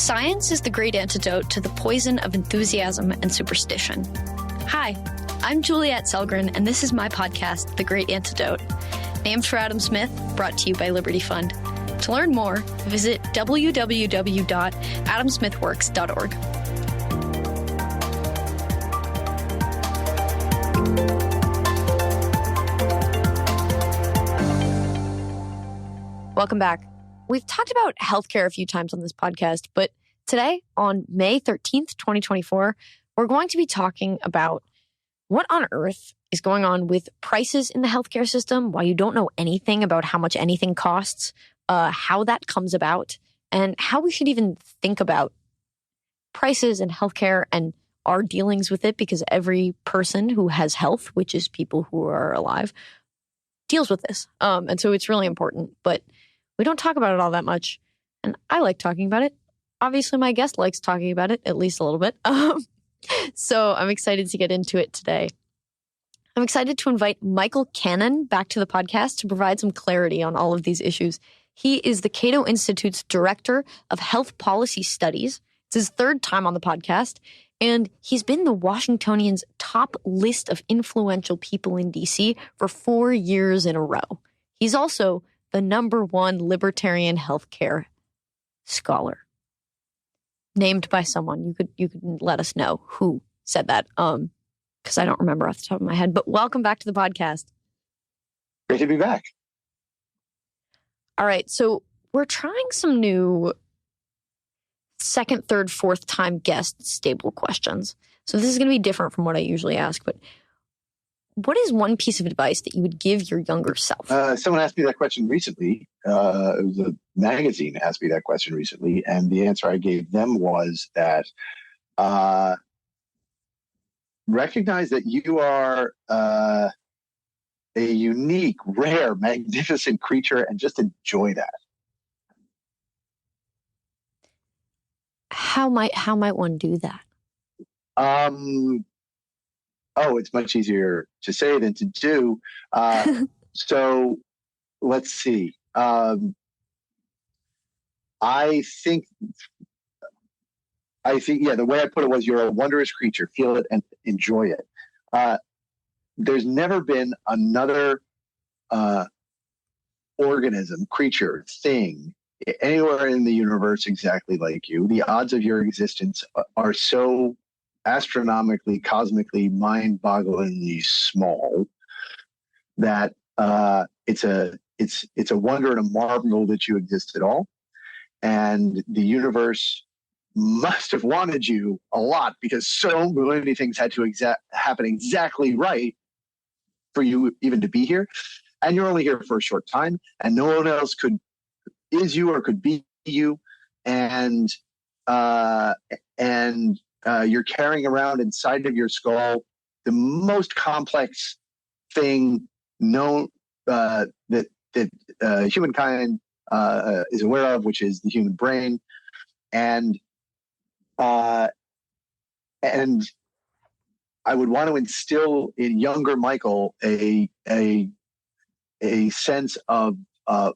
Science is the great antidote to the poison of enthusiasm and superstition. Hi, I'm Juliette Selgren, and this is my podcast, The Great Antidote. Named for Adam Smith, brought to you by Liberty Fund. To learn more, visit www.adamsmithworks.org. Welcome back. We've talked about healthcare a few times on this podcast, but today, on May 13th, 2024, we're going to be talking about what on earth is going on with prices in the healthcare system, why you don't know anything about how much anything costs, how that comes about, and how we should even think about prices in healthcare and our dealings with it, because every person who has health, which is people who are alive, deals with this. And so it's really important, but we don't talk about it all that much. And I like talking about it. Obviously, my guest likes talking about it, at least a little bit. So I'm excited to get into it today. I'm excited to invite Michael Cannon back to the podcast to provide some clarity on all of these issues. He is the Cato Institute's Director of Health Policy Studies. It's his third time on the podcast, and he's been the Washingtonian's top list of influential people in D.C. for 4 years in a row. He's also the #1 libertarian healthcare scholar. Named by someone. You could let us know who said that, because I don't remember off the top of my head. But welcome back to the podcast. Great to be back. All right, so we're trying some new second, third, fourth time guest stable questions. So this is going to be different from what I usually ask, but what is one piece of advice that you would give your younger self? Someone asked me that question recently. It was a magazine asked me that question recently, and the answer I gave them was that recognize that you are a unique, rare, magnificent creature, and just enjoy that. How might one do that? It's much easier to say than to do. So let's see. I think, the way I put it was, you're a wondrous creature. Feel it and enjoy it. There's never been another organism, creature, thing, anywhere in the universe exactly like you. The odds of your existence are so astronomically, cosmically, mind-bogglingly small that it's a wonder and a marvel that you exist at all. And the universe must have wanted you a lot, because so many things had to happen exactly right for you even to be here. And you're only here for a short time, and no one else is you or could be you. And you're carrying around inside of your skull the most complex thing known that humankind is aware of, which is the human brain. And I would want to instill in younger Michael a sense of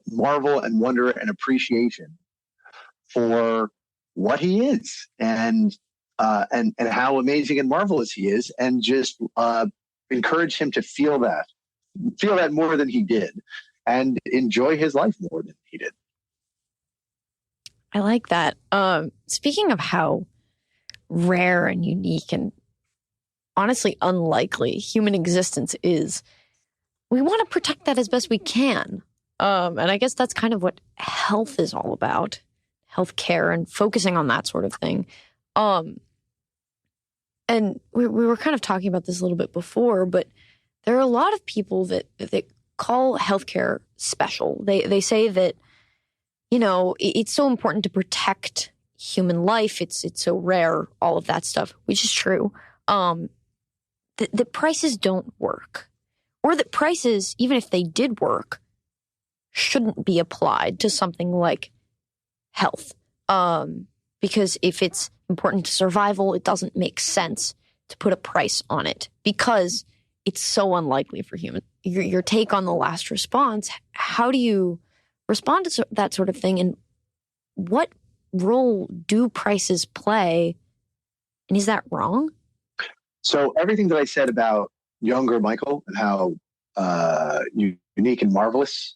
marvel and wonder and appreciation for what he is, and how amazing and marvelous he is, and just encourage him to feel that more than he did, and enjoy his life more than he did. I like that. Speaking of how rare and unique and honestly unlikely human existence is, we want to protect that as best we can. And I guess that's kind of what health is all about. Healthcare and focusing on that sort of thing. And we were kind of talking about this a little bit before, but there are a lot of people that call healthcare special. They say that, it's so important to protect human life. It's so rare, all of that stuff, which is true. That prices don't work, or that prices, even if they did work, shouldn't be applied to something like health. Because if it's important to survival, it doesn't make sense to put a price on it, because it's so unlikely for humans. Your take on the last response, how do you respond to that sort of thing? And what role do prices play? And is that wrong? So everything that I said about younger Michael and how unique and marvelous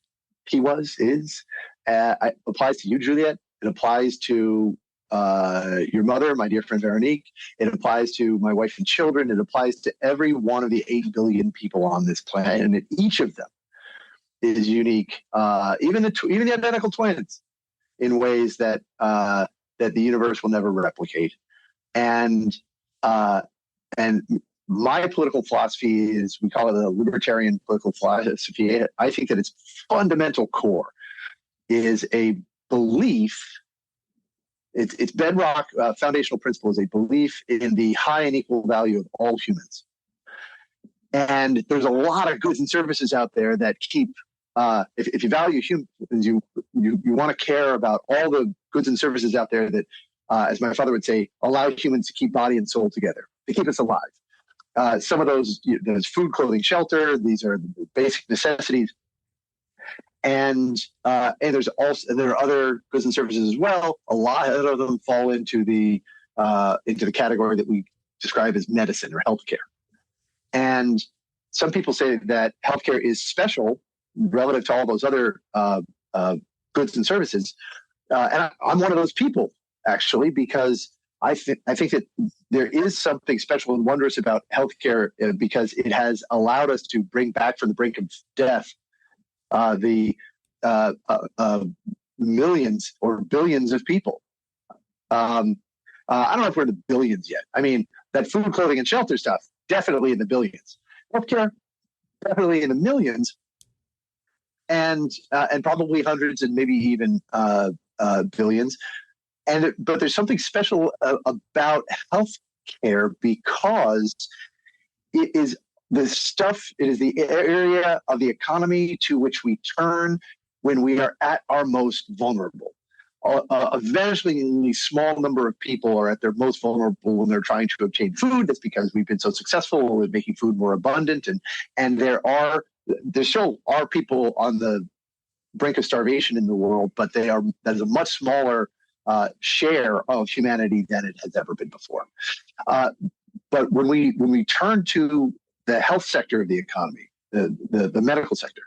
he is, applies to you, Juliet. It applies to your mother, my dear friend Veronique. It applies to my wife and children. It applies to every one of the 8 billion people on this planet, and each of them is unique. Even the identical twins, in ways that that the universe will never replicate. And my political philosophy is, we call it a libertarian political philosophy. I think that its fundamental core is a belief. Its bedrock foundational principle is a belief in the high and equal value of all humans. And there's a lot of goods and services out there that keep, if you value humans, you want to care about all the goods and services out there that, as my father would say, allow humans to keep body and soul together, to keep us alive. Some of those, there's food, clothing, shelter. These are the basic necessities. And there are other goods and services as well. A lot of them fall into the category that we describe as medicine or healthcare. And some people say that healthcare is special relative to all those other goods and services. And I'm one of those people, actually, because I think that there is something special and wondrous about healthcare because it has allowed us to bring back from the brink of death the millions or billions of people. I don't know if we're in the billions yet. I mean, that food, clothing, and shelter stuff, definitely in the billions. Healthcare, definitely in the millions, and probably hundreds and maybe even billions. But there's something special about healthcare because it is the area of the economy to which we turn when we are at our most vulnerable. Eventually, a small number of people are at their most vulnerable when they're trying to obtain food. That's because we've been so successful with making food more abundant, and there still are people on the brink of starvation in the world, but that is a much smaller share of humanity than it has ever been before. But when we turn to the health sector of the economy, the medical sector,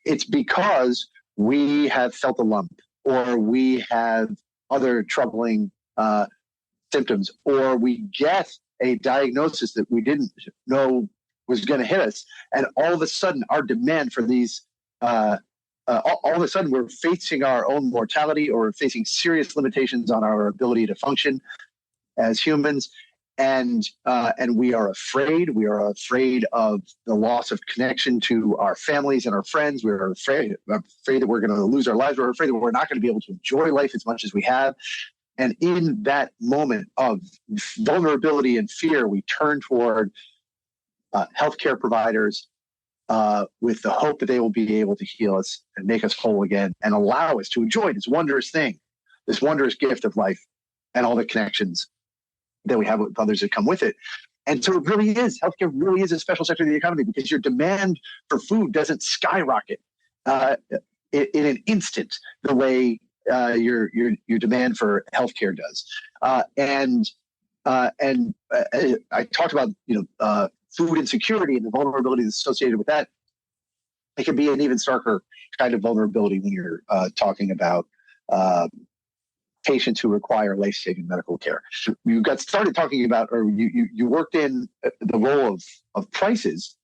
it's because we have felt a lump, or we have other troubling symptoms, or we get a diagnosis that we didn't know was going to hit us, and all of a sudden our demand for these all of a sudden we're facing our own mortality, or we're facing serious limitations on our ability to function as humans. And we are afraid. We are afraid of the loss of connection to our families and our friends. We're afraid that we're going to lose our lives. We're afraid that we're not going to be able to enjoy life as much as we have. And in that moment of vulnerability and fear, we turn toward healthcare providers with the hope that they will be able to heal us and make us whole again and allow us to enjoy this wondrous thing, this wondrous gift of life and all the connections that we have with others that come with it. And so healthcare really is a special sector of the economy because your demand for food doesn't skyrocket in an instant the way your demand for healthcare does. And I talked about food insecurity and the vulnerability that's associated with that. It can be an even starker kind of vulnerability when you're talking about patients who require life-saving medical care. You got started talking about, or you worked in the role of prices,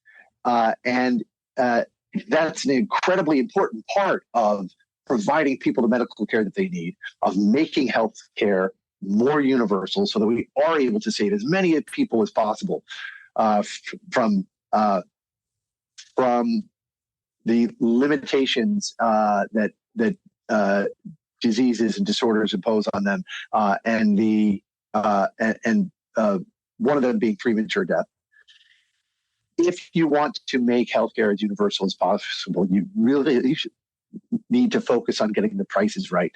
and that's an incredibly important part of providing people the medical care that they need, of making health care more universal so that we are able to save as many people as possible from the limitations that diseases and disorders impose on them, and one of them being premature death. If you want to make healthcare as universal as possible, you should need to focus on getting the prices right,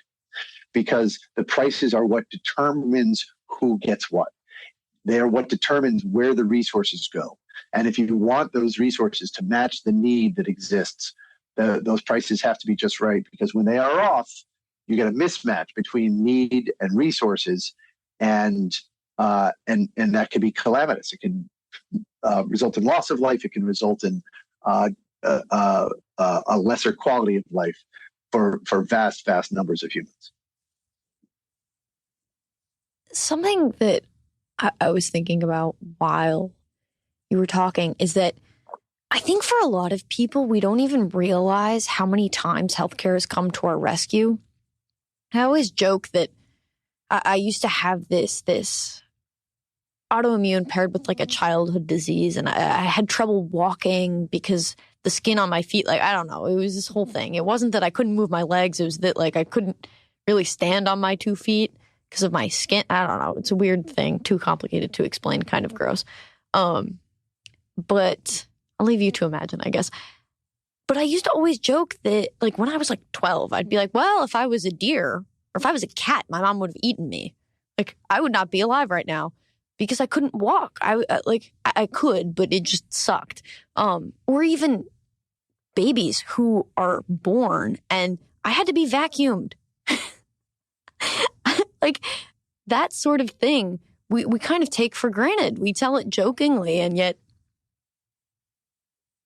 because the prices are what determines who gets what. They are what determines where the resources go. And if you want those resources to match the need that exists, those prices have to be just right, because when they are off, you get a mismatch between need and resources, and that can be calamitous. It can result in loss of life. It can result in a lesser quality of life for vast numbers of humans. Something that I was thinking about while you were talking is that I think for a lot of people, we don't even realize how many times healthcare has come to our rescue. I always joke that I used to have this autoimmune paired with like a childhood disease, and I had trouble walking because the skin on my feet, like, I don't know, it was this whole thing. It wasn't that I couldn't move my legs. It was that like I couldn't really stand on my 2 feet because of my skin. I don't know. It's a weird thing, too complicated to explain, kind of gross. But I'll leave you to imagine, I guess. But I used to always joke that, like, when I was like 12, I'd be like, well, if I was a deer or if I was a cat, my mom would have eaten me. Like, I would not be alive right now because I couldn't walk. I could, but it just sucked. Or even babies who are born and I had to be vacuumed. Like, that sort of thing, we kind of take for granted. We tell it jokingly, and yet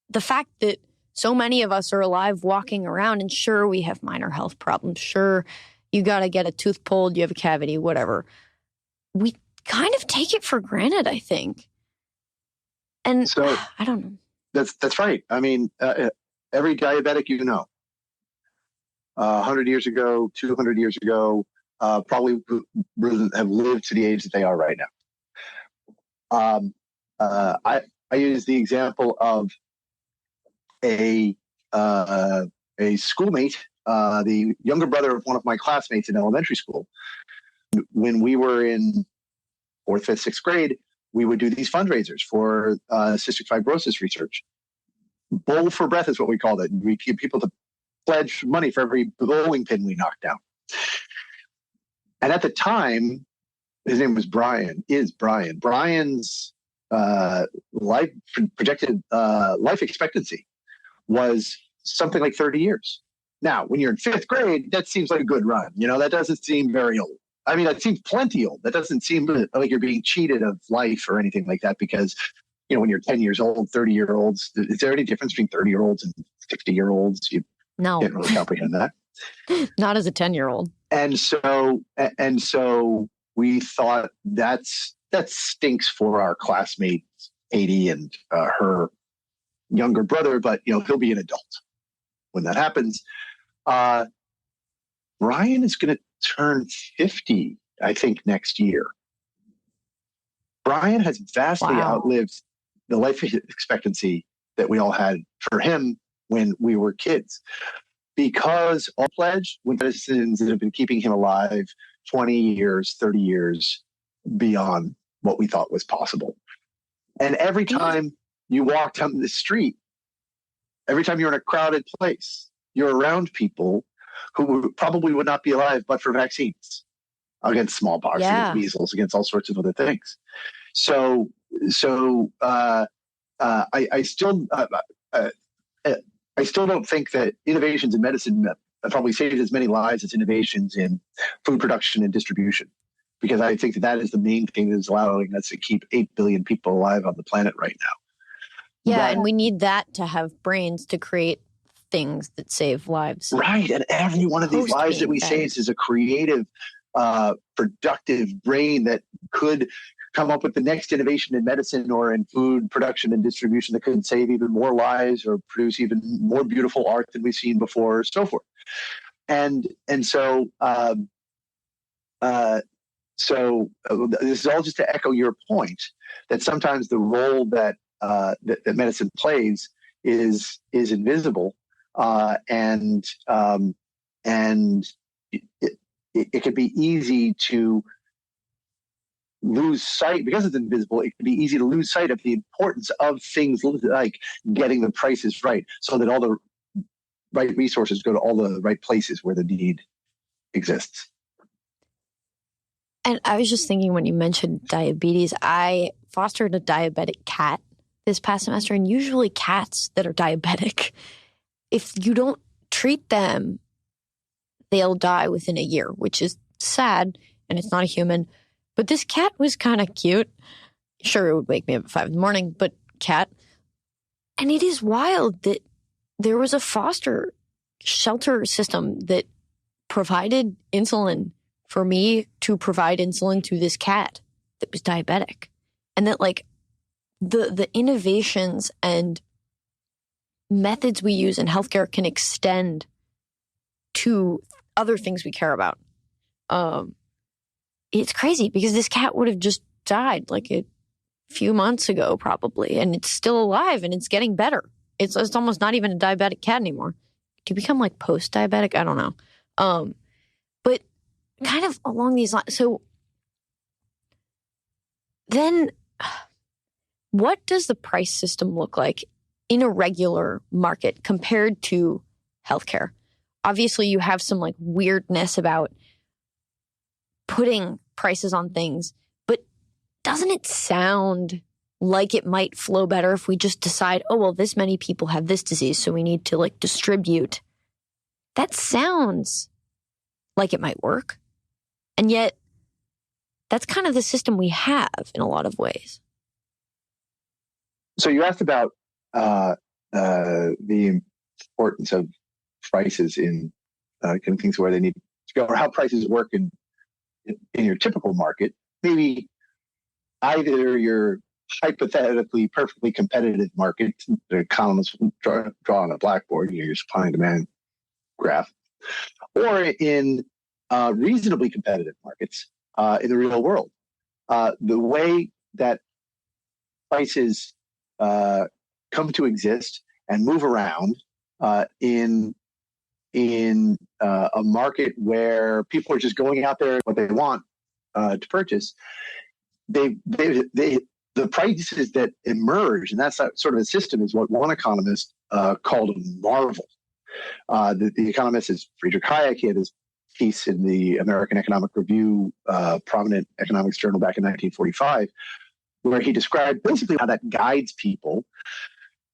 the fact that so many of us are alive walking around, and sure, we have minor health problems. Sure, you got to get a tooth pulled, you have a cavity, whatever. We kind of take it for granted, I think. And so, I don't know. That's right. I mean, every diabetic 100 years ago, 200 years ago, probably have lived to the age that they are right now. I use the example of a schoolmate, the younger brother of one of my classmates in elementary school. When we were in 4th, 5th, 6th grade, we would do these fundraisers for cystic fibrosis research. Bowl for breath is what we called it. We get people to pledge money for every bowling pin we knocked down. And at the time, his name was Brian. Brian's projected life expectancy was something like 30 years. Now, when you're in 5th grade, that seems like a good run. That doesn't seem very old. I mean, that seems plenty old. That doesn't seem like you're being cheated of life or anything like that, because, when you're 10 years old, 30-year-olds, is there any difference between 30-year-olds and 60-year-olds? No. Can't really comprehend that. Not as a 10-year-old. And so we thought that stinks for our classmate Katie and her younger brother, but he'll be an adult when that happens. Ryan is going to turn 50, I think, next year. Brian has vastly outlived the life expectancy that we all had for him when we were kids, because all pledged with medicines that have been keeping him alive 20 years, 30 years beyond what we thought was possible. And every time you walk down the street, every time you're in a crowded place, you're around people who probably would not be alive but for vaccines against smallpox, against measles, against all sorts of other things. So I still don't think that innovations in medicine probably saved as many lives as innovations in food production and distribution, because I think that is the main thing that is allowing us to keep 8 billion people alive on the planet right now. Yeah, and we need that to have brains to create things that save lives. Right, and every one of these lives that we save is a creative, productive brain that could come up with the next innovation in medicine or in food production and distribution that could save even more lives or produce even more beautiful art than we've seen before, or so forth. And so this is all just to echo your point that sometimes the role that medicine plays is invisible, and it can be easy to lose sight, because it's invisible. It can be easy to lose sight of the importance of things like getting the prices right, so that all the right resources go to all the right places where the need exists. And I was just thinking, when you mentioned diabetes, I fostered a diabetic cat this past semester, and usually cats that are diabetic, if you don't treat them they'll die within a year, which is sad, and it's not a human. But this cat was kind of cute. Sure, it would wake me up at 5 a.m, but cat. And it is wild that there was a foster shelter system that provided insulin for me to provide insulin to this cat that was diabetic. And that like the innovations and methods we use in healthcare can extend to other things we care about. It's crazy because this cat would have just died like a few months ago probably, and it's still alive and it's getting better. It's almost not even a diabetic cat anymore. Do you become like post-diabetic? I don't know. But kind of along these lines. So then what does the price system look like in a regular market compared to healthcare? Obviously, you have some like weirdness about putting prices on things, but doesn't it sound like it might flow better if we just decide, oh, well, this many people have this disease, so we need to like distribute? That sounds like it might work. And yet, that's kind of the system we have in a lot of ways. So you asked about the importance of prices in kind of things where they need to go, or how prices work in your typical market. Maybe either your hypothetically perfectly competitive market, the economists draw on a blackboard, your supply and demand graph, or in reasonably competitive markets in the real world. The way that prices come to exist and move around in a market where people are just going out there what they want to purchase. The prices that emerge, and that's sort of a system, is what one economist called a marvel. The economist is Friedrich Hayek. He had his piece in the American Economic Review, prominent economics journal back in 1945, where he described basically how that guides people.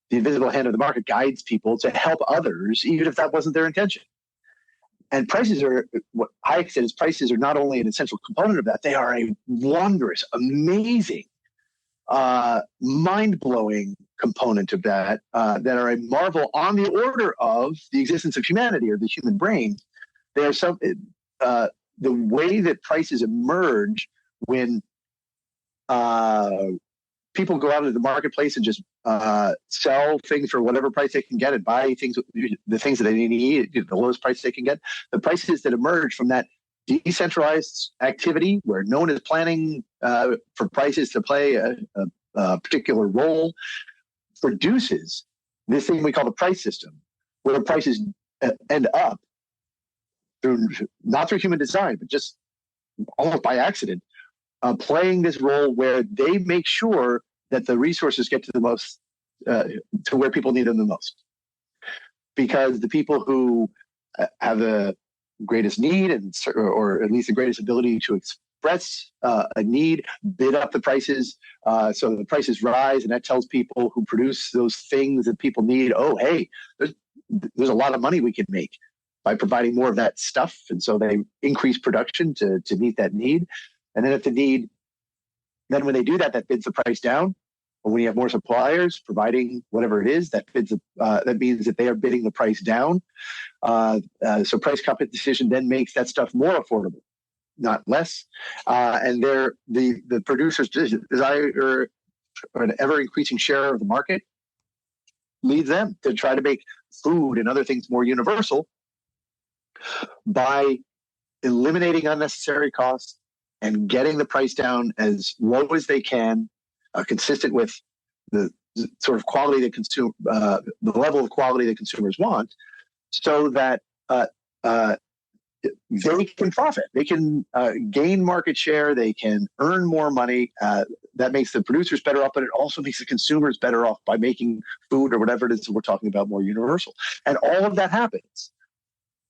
The invisible hand of the market guides people to help others, even if that wasn't their intention. And prices are, what Hayek said is, prices are not only an essential component of that, they are a wondrous, amazing, mind-blowing component of that, that are a marvel on the order of the existence of humanity or the human brain. They are the way that prices emerge when people go out into the marketplace and just sell things for whatever price they can get and buy the things that they need, the lowest price they can get. The prices that emerge from that decentralized activity where no one is planning for prices to play a particular role produces this thing we call the price system, where the prices end up not through human design, but just almost by accident, playing this role where they make sure that the resources get to the most, to where people need them the most. Because the people who have the greatest need or at least the greatest ability to express a need bid up the prices, so the prices rise, and that tells people who produce those things that people need, oh, hey, there's a lot of money we can make by providing more of that stuff. And so they increase production to meet that need. And then then when they do that, that bids the price down. But when you have more suppliers providing whatever it is, that means that they are bidding the price down. So price competition then makes that stuff more affordable, not less. And the producers' desire an ever increasing share of the market leads them to try to make food and other things more universal by eliminating unnecessary costs and getting the price down as low as they can, consistent with the sort of quality that the level of quality that consumers want, so that they can profit. They can gain market share. They can earn more money. That makes the producers better off, but it also makes the consumers better off by making food or whatever it is that we're talking about more universal. And all of that happens.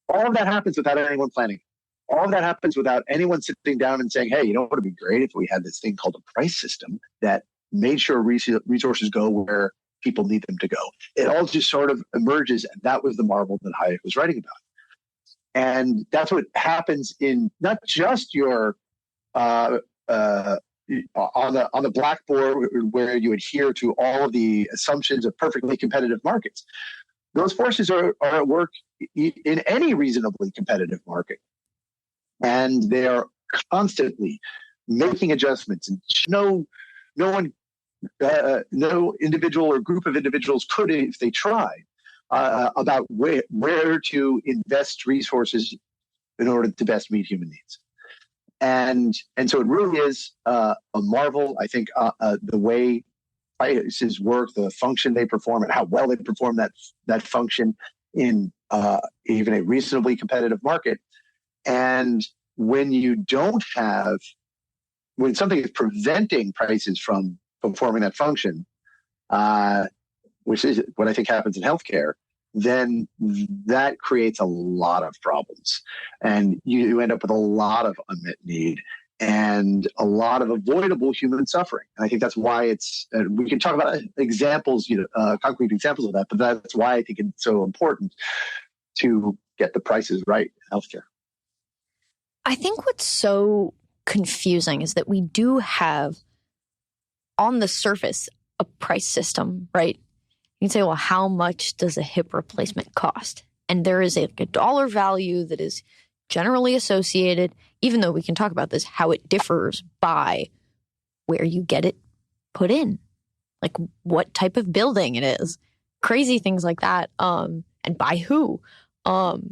All of that happens without anyone planning. All of that happens without anyone sitting down and saying, hey, you know what would be great if we had this thing called a price system that made sure resources go where people need them to go. It all just sort of emerges, and that was the marvel that Hayek was writing about. And that's what happens in not just your uh, uh, on the blackboard where you adhere to all of the assumptions of perfectly competitive markets. Those forces are at work in any reasonably competitive market, and they are constantly making adjustments. And no one, no individual or group of individuals could, if they tried, about where to invest resources in order to best meet human needs. And so it really is a marvel. I think the way prices work, the function they perform, and how well they perform that function in even a reasonably competitive market. And when something is preventing prices from performing that function, which is what I think happens in healthcare, then that creates a lot of problems. And you end up with a lot of unmet need and a lot of avoidable human suffering. And I think that's why we can talk about examples, concrete examples of that, but that's why I think it's so important to get the prices right in healthcare. I think what's so confusing is that we do have, on the surface, a price system, right? You can say, well, how much does a hip replacement cost? And there is a dollar value that is generally associated, even though we can talk about this, how it differs by where you get it put in, like what type of building it is, crazy things like that, and by who. But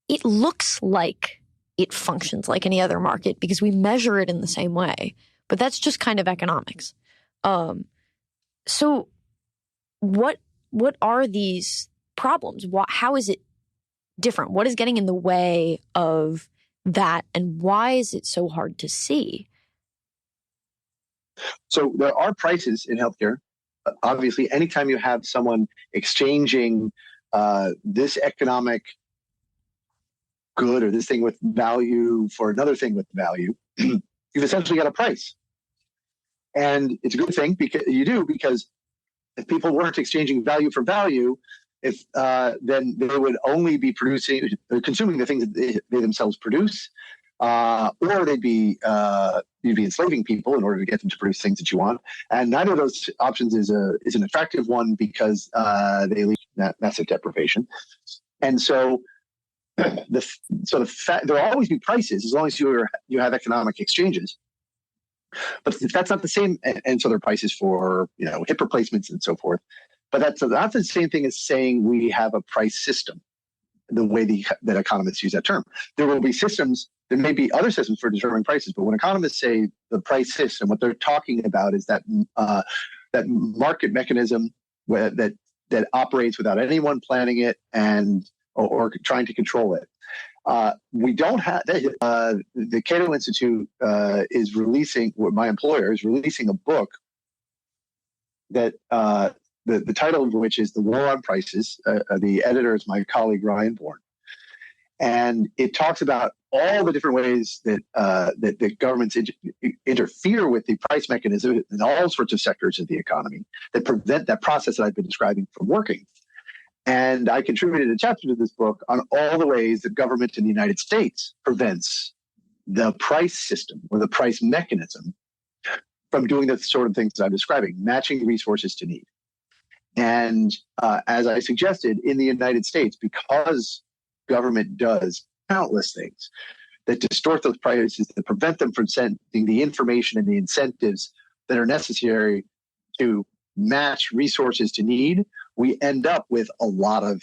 it looks like it functions like any other market because we measure it in the same way. But that's just kind of economics. So what are these problems? How is it different? What is getting in the way of that? And why is it so hard to see? So there are prices in healthcare. Obviously, anytime you have someone exchanging this economic good or this thing with value for another thing with value, you've essentially got a price. And it's a good thing because if people weren't exchanging value for value, then they would only be consuming the things that they themselves produce, or you'd be enslaving people in order to get them to produce things that you want. And neither of those options is an attractive one because they lead to massive deprivation. And so there will always be prices as long as you have economic exchanges. But that's not the same, and so there are prices for hip replacements and so forth. But that's not the same thing as saying we have a price system, the way that economists use that term. There will be systems, there may be other systems for determining prices, but when economists say the price system, what they're talking about is that market mechanism that operates without anyone planning it or trying to control it. We don't have the Cato Institute is releasing, my employer is releasing a book that the title of which is The War on Prices. The editor is my colleague Ryan Bourne, and it talks about all the different ways that that governments interfere with the price mechanism in all sorts of sectors of the economy that prevent that process that I've been describing from working. And I contributed a chapter to this book on all the ways that government in the United States prevents the price system or the price mechanism from doing the sort of things that I'm describing, matching resources to need. And as I suggested, in the United States, because government does countless things that distort those prices, that prevent them from sending the information and the incentives that are necessary to match resources to need, we end up with a lot of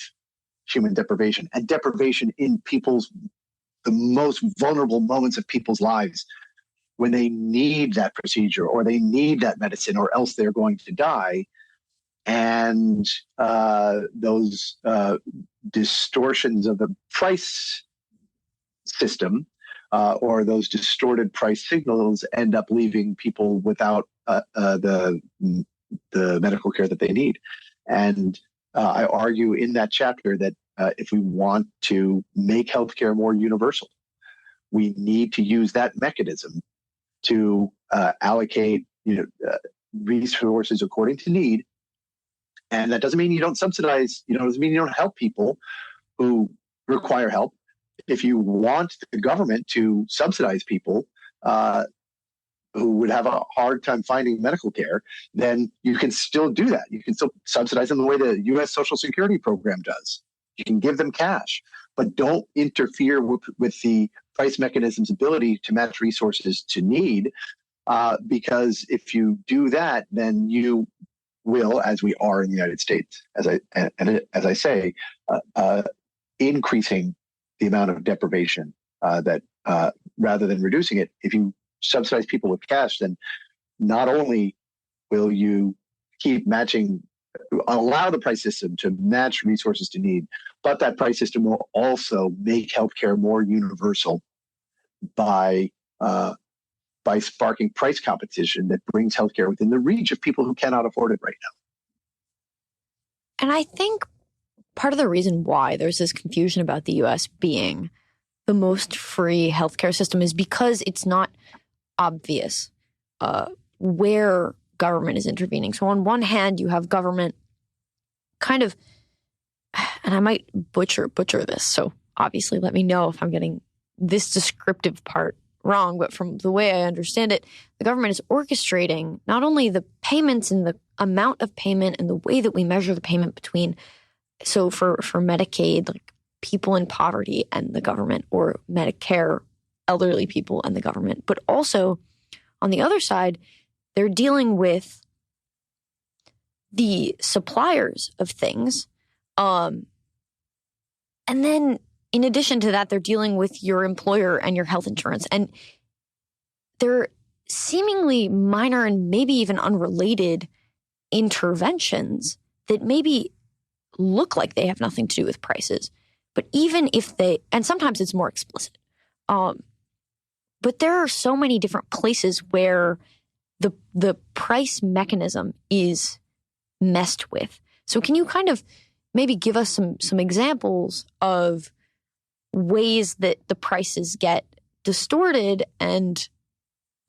human deprivation and deprivation in the most vulnerable moments of people's lives when they need that procedure or they need that medicine or else they're going to die. And those distortions of the price system or those distorted price signals end up leaving people without the medical care that they need. And I argue in that chapter that if we want to make healthcare more universal, we need to use that mechanism to allocate resources according to need. And that doesn't mean you don't subsidize, doesn't mean you don't help people, who require help. If you want the government to subsidize people who would have a hard time finding medical care, then you can still do that. You can still subsidize them the way the U.S. Social Security program does. You can give them cash, but don't interfere with the price mechanism's ability to match resources to need, because if you do that, then you will, as we are in the United States, as I say, increasing the amount of deprivation that rather than reducing it. If you subsidize people with cash, then not only will you keep allow the price system to match resources to need, but that price system will also make healthcare more universal by sparking price competition that brings healthcare within the reach of people who cannot afford it right now. And I think part of the reason why there's this confusion about the U.S. being the most free healthcare system is because it's not obvious where government is intervening. So on one hand, you have government kind of, and I might butcher this, so obviously let me know if I'm getting this descriptive part wrong, but from the way I understand it, the government is orchestrating not only the payments and the amount of payment and the way that we measure the payment between, so for Medicaid, like people in poverty and the government, or Medicare, elderly people and the government, but also on the other side, they're dealing with the suppliers of things. And then in addition to that, they're dealing with your employer and your health insurance. And they're seemingly minor and maybe even unrelated interventions that maybe look like they have nothing to do with prices. But even if and sometimes it's more explicit. But there are so many different places where the price mechanism is messed with. So can you kind of maybe give us some examples of ways that the prices get distorted, and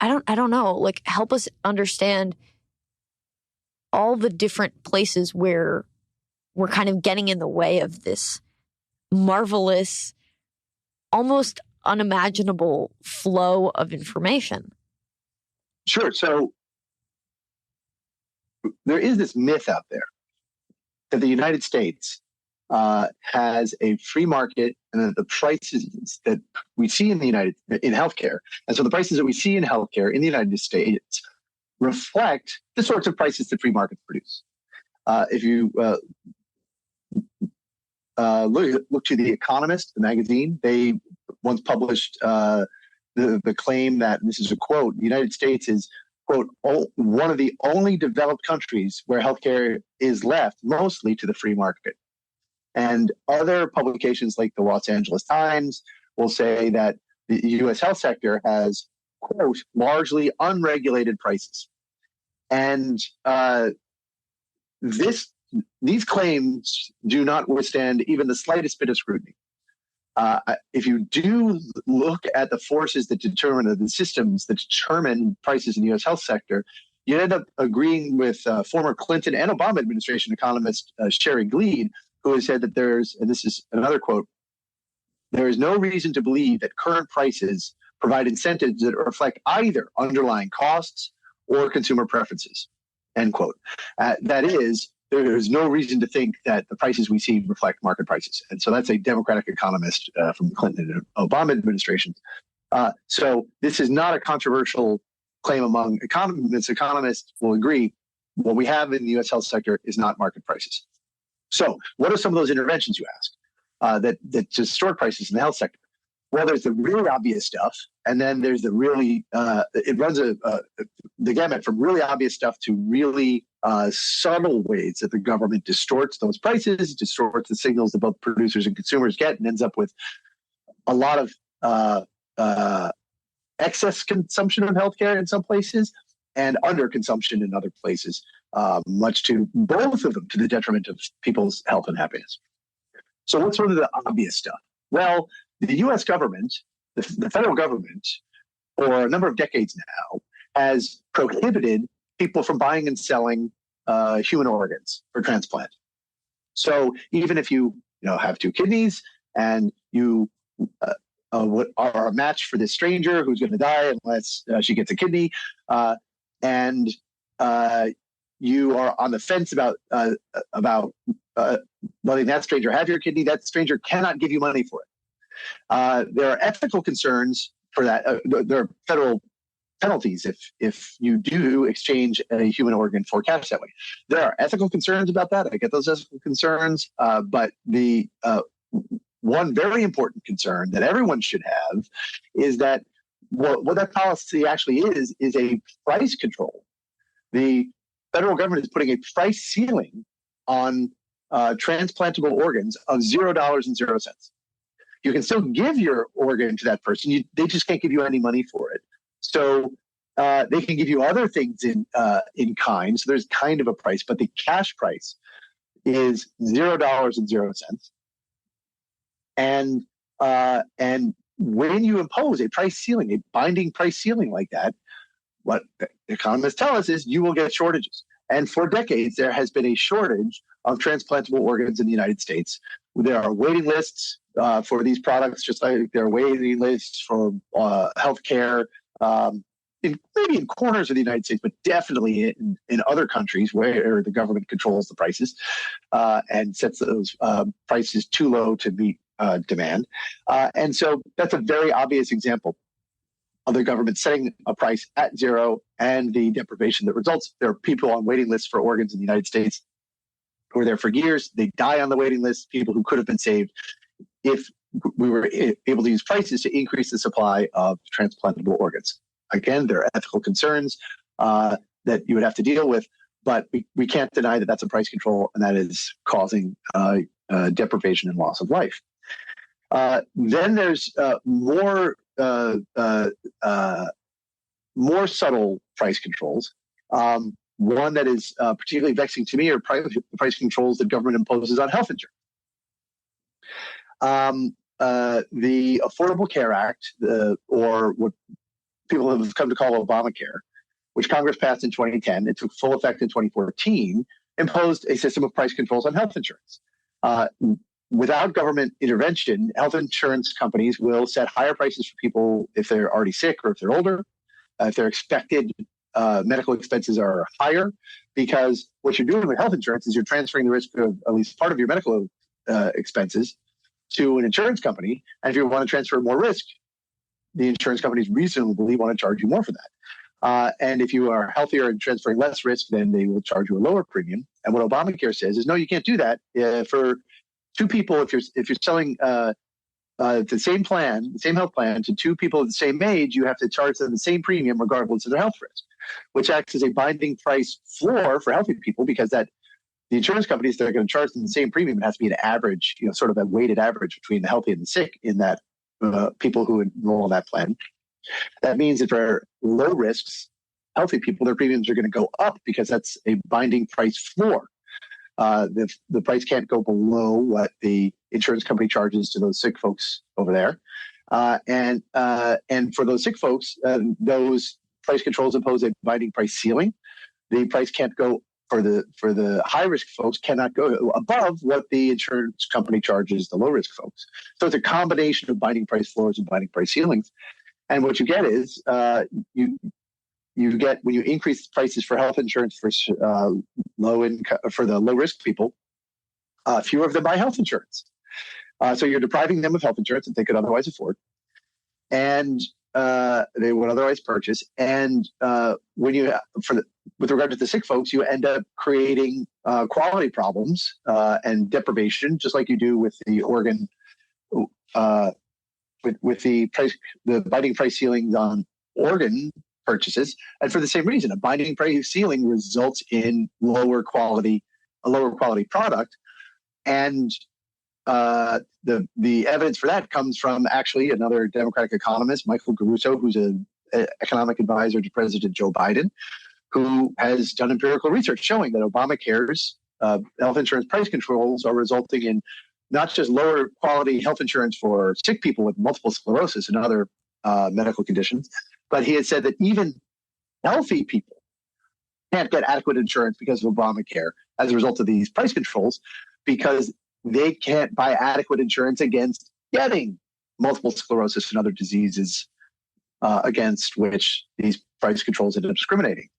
I don't know, like help us understand all the different places where we're kind of getting in the way of this marvelous, almost unimaginable flow of information. Sure. So there is this myth out there that the United States has a free market, and that the prices that we see in healthcare, and so the prices that we see in healthcare in the United States reflect the sorts of prices that free markets produce. If you look to The Economist, the magazine, they once published the claim that, and this is a quote, the United States is, quote, one of the only developed countries where healthcare is left mostly to the free market. And other publications like the Los Angeles Times will say that the U.S. health sector has, quote, largely unregulated prices. And these claims do not withstand even the slightest bit of scrutiny. If you do look at the forces that determine, the systems that determine prices in the U.S. health sector, you end up agreeing with former Clinton and Obama administration economist Sherry Gleed, who has said that and this is another quote, there is no reason to believe that current prices provide incentives that reflect either underlying costs or consumer preferences, end quote. That is, there is no reason to think that the prices we see reflect market prices. And so that's a Democratic economist from the Clinton and Obama administrations. So this is not a controversial claim among economists. Economists will agree what we have in the U.S. health sector is not market prices. So what are some of those interventions, you ask, that distort prices in the health sector? Well, there's the really obvious stuff, and then there's the really, it runs the gamut from really obvious stuff to really subtle ways that the government distorts those prices, distorts the signals that both producers and consumers get, and ends up with a lot of excess consumption of healthcare in some places and underconsumption in other places, much to both of them to the detriment of people's health and happiness. So what's sort of the obvious stuff? Well, the U.S. government, the federal government, for a number of decades now, has prohibited people from buying and selling human organs for transplant. So even if you have two kidneys, and you are a match for this stranger who's going to die unless she gets a kidney, and you are on the fence about letting that stranger have your kidney. That stranger cannot give you money for it. There are ethical concerns for that. There are federal penalties if you do exchange a human organ for cash that way. There are ethical concerns about that. I get those ethical concerns, but the one very important concern that everyone should have is that what that policy actually is a price control. The federal government is putting a price ceiling on transplantable organs of $0.00. You can still give your organ to that person. They just can't give you any money for it. So they can give you other things in kind. So there's kind of a price, but the cash price is $0.00. And when you impose a price ceiling, a binding price ceiling like that, what economists tell us is you will get shortages. And for decades, there has been a shortage of transplantable organs in the United States. There are waiting lists for these products, just like there are waiting lists for healthcare, maybe in corners of the United States, but definitely in other countries where the government controls the prices and sets those prices too low to meet demand. And so that's a very obvious example of the government setting a price at zero and the deprivation that results. There are people on waiting lists for organs in the United States who are there for years. They die on the waiting list, people who could have been saved if we were able to use prices to increase the supply of transplantable organs. Again, there are ethical concerns that you would have to deal with, but we can't deny that that's a price control and that is causing deprivation and loss of life. Then there's more subtle price controls. One that is particularly vexing to me are price controls that government imposes on health insurance. The Affordable Care Act, or what people have come to call Obamacare, which Congress passed in 2010, it took full effect in 2014, imposed a system of price controls on health insurance. Without government intervention, health insurance companies will set higher prices for people if they're already sick or if they're older, if their expected medical expenses are higher, because what you're doing with health insurance is you're transferring the risk of at least part of your medical expenses to an insurance company. And if you want to transfer more risk, the insurance companies reasonably want to charge you more for that. And if you are healthier and transferring less risk, then they will charge you a lower premium. And what Obamacare says is, no, you can't do that. For two people, if you're selling the same plan, the same health plan to two people of the same age, you have to charge them the same premium regardless of their health risk, which acts as a binding price floor for healthy people, because that the insurance companies that are going to charge them the same premium, it has to be an average, sort of a weighted average between the healthy and the sick in that people who enroll in that plan. That means that for low risks, healthy people, their premiums are going to go up because that's a binding price floor. The price can't go below what the insurance company charges to those sick folks over there. And for those sick folks, those price controls impose a binding price ceiling. The price can't go for the high risk folks, cannot go above what the insurance company charges the low risk folks. So it's a combination of binding price floors and binding price ceilings. And what you get is you get, when you increase prices for health insurance for low income, for the low risk people, fewer of them buy health insurance. So you're depriving them of health insurance that they could otherwise afford, and they would otherwise purchase. And with regard to the sick folks, you end up creating quality problems and deprivation, just like you do with the organ, with the binding price ceilings on organ purchases. And for the same reason, a binding price ceiling results in a lower quality product. And the evidence for that comes from actually another Democratic economist, Michael Caruso, who's an economic advisor to President Joe Biden, who has done empirical research showing that Obamacare's health insurance price controls are resulting in not just lower quality health insurance for sick people with multiple sclerosis and other medical conditions, but he had said that even healthy people can't get adequate insurance because of Obamacare as a result of these price controls, because they can't buy adequate insurance against getting multiple sclerosis and other diseases against which these price controls end up discriminating.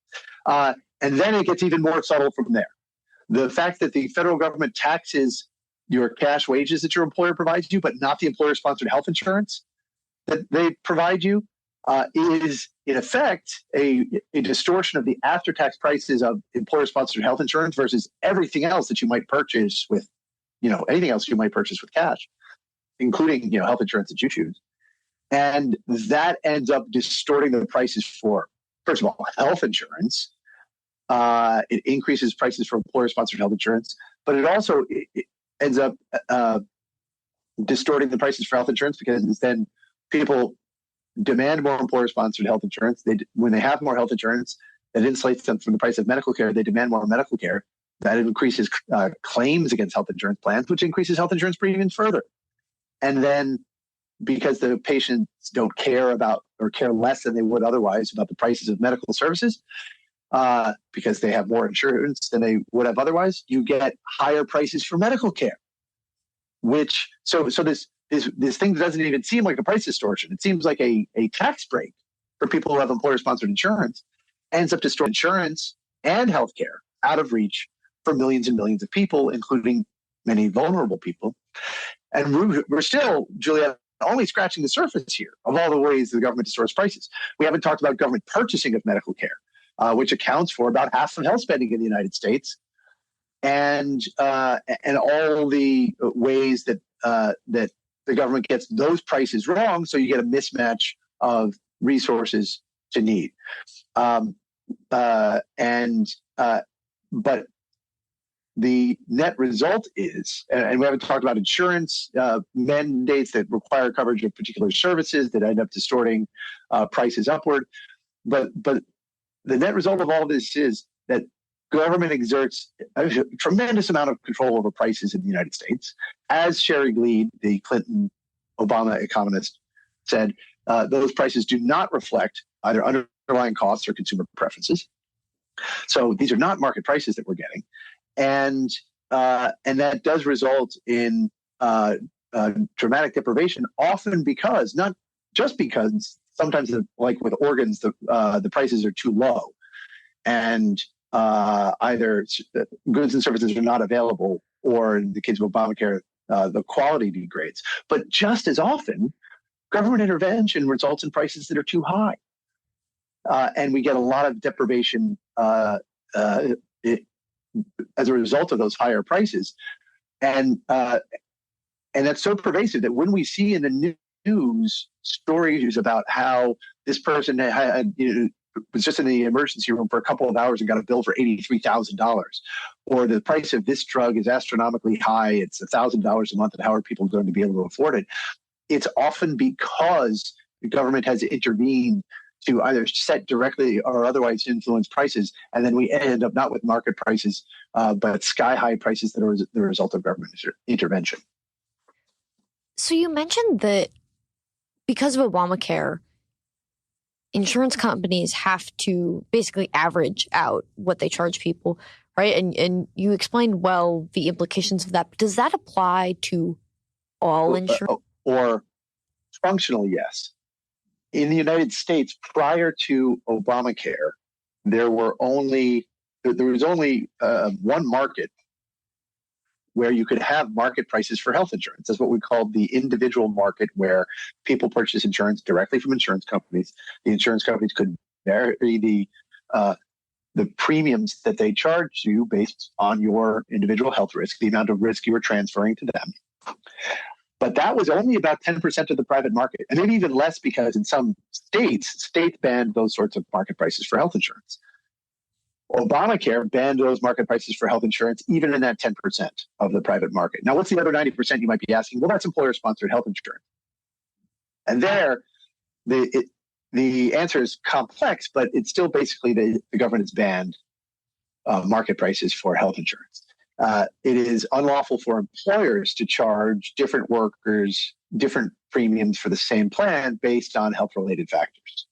And then it gets even more subtle from there. The fact that the federal government taxes your cash wages that your employer provides you, but not the employer-sponsored health insurance that they provide you, is in effect a distortion of the after-tax prices of employer-sponsored health insurance versus everything else that you might purchase with, anything else you might purchase with cash, including, health insurance that you choose. And that ends up distorting the prices for, first of all, health insurance. It increases prices for employer-sponsored health insurance, but it also it ends up distorting the prices for health insurance because then people demand more employer-sponsored health insurance. When they have more health insurance, that insulates them from the price of medical care. They demand more medical care. That increases claims against health insurance plans, which increases health insurance premiums further. And then because the patients don't care about or care less than they would otherwise about the prices of medical services, because they have more insurance than they would have otherwise, you get higher prices for medical care. Which so this thing doesn't even seem like a price distortion. It seems like a tax break for people who have employer-sponsored insurance, ends up distorting insurance and healthcare out of reach for millions and millions of people, including many vulnerable people. And we're still, Juliet, only scratching the surface here of all the ways the government distorts prices. We haven't talked about government purchasing of medical care, which accounts for about half of health spending in the United States, and all the ways that that the government gets those prices wrong, so you get a mismatch of resources to need. But the net result is, and we haven't talked about insurance mandates that require coverage of particular services that end up distorting prices upward. But the net result of all this is that government exerts a tremendous amount of control over prices in the United States. As Sherry Gleed, the Clinton-Obama economist, said, those prices do not reflect either underlying costs or consumer preferences. So these are not market prices that we're getting. And that does result in dramatic deprivation, often because, not just because, sometimes like with organs, the prices are too low, and either goods and services are not available, or in the case of Obamacare, the quality degrades. But just as often, government intervention results in prices that are too high, and we get a lot of deprivation as a result of those higher prices. And that's so pervasive that when we see in the news stories about how this person was just in the emergency room for a couple of hours and got a bill for $83,000, or the price of this drug is astronomically high, it's $1,000 a month, and how are people going to be able to afford it? It's often because the government has intervened to either set directly or otherwise influence prices, and then we end up not with market prices, but sky-high prices that are the result of government intervention. So you mentioned that because of Obamacare, insurance companies have to basically average out what they charge people, right? And you explained well the implications of that. But does that apply to all insurance? Or functionally, yes. In the United States, prior to Obamacare, there was only one market where you could have market prices for health insurance. That's what we call the individual market, where people purchase insurance directly from insurance companies. The insurance companies could vary the premiums that they charge you based on your individual health risk, the amount of risk you were transferring to them. But that was only about 10% of the private market, and maybe even less, because in some states banned those sorts of market prices for health insurance. Obamacare banned those market prices for health insurance, even in that 10% of the private market. Now, what's the other 90%, you might be asking? Well, that's employer-sponsored health insurance. And there, the answer is complex, but it's still basically the government has banned market prices for health insurance. It is unlawful for employers to charge different workers different premiums for the same plan based on health-related factors.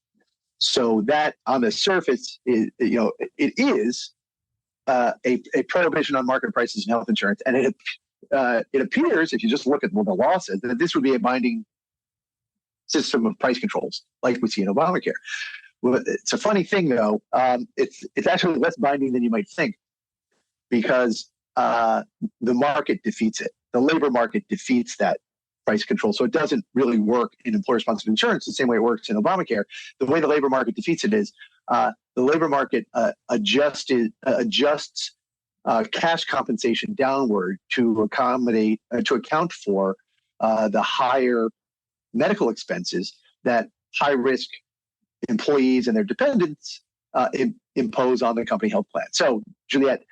So that, on the surface, it is a prohibition on market prices in health insurance, and it appears, if you just look at what the law says, that this would be a binding system of price controls like we see in Obamacare. Well, it's a funny thing, though. It's actually less binding than you might think, because the market defeats it. The labor market defeats that price control. So it doesn't really work in employer-sponsored insurance the same way it works in Obamacare. The way the labor market defeats it is the labor market adjusts cash compensation downward to account for the higher medical expenses that high-risk employees and their dependents impose on the company health plan. So, Juliette,